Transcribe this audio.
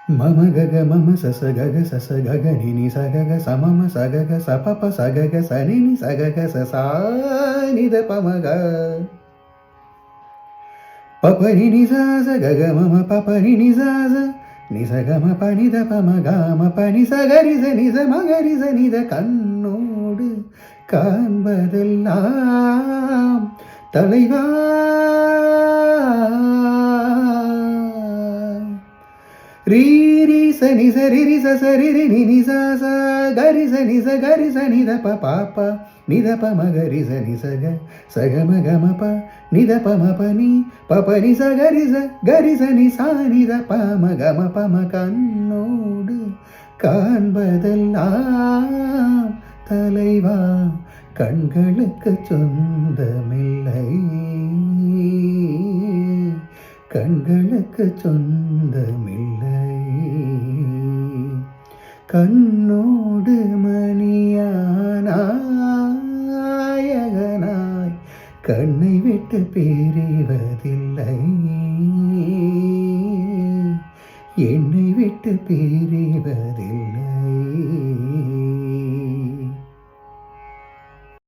மம கக மம சச கக சச கக நினி சகக சமம சகக சபப சகக சனினி சகக சசானித பமக பபரி நிசாச கக மம பபரி நிசாச நிசகம பனித பமகாம பனி சகரிச நிச மகரிச நித கண்ணோடு காண்பதெல்லாம் தலைவா ரீ ரீ சனி சரி ரி சரி ரி நி நி சா சா கரி சனி ச கரி சனி த ப பா ப நித ப ம கரி சனி சக சக ம க ம ப நித ப ம ப நி ப ப நி ச கரி சனி சா நித ப ம க ம ப ம கண்ணோடு காண்பதெல்லாம் தலைவா கண்களுக்கு சொந்தமில்லை கண்களுக்கு சொந்தமில்லை கண்ணோடு மணியானாயகனாய் கண்ணை விட்டு பிரிவதில்லை என்னை விட்டு பிரிவதில்லை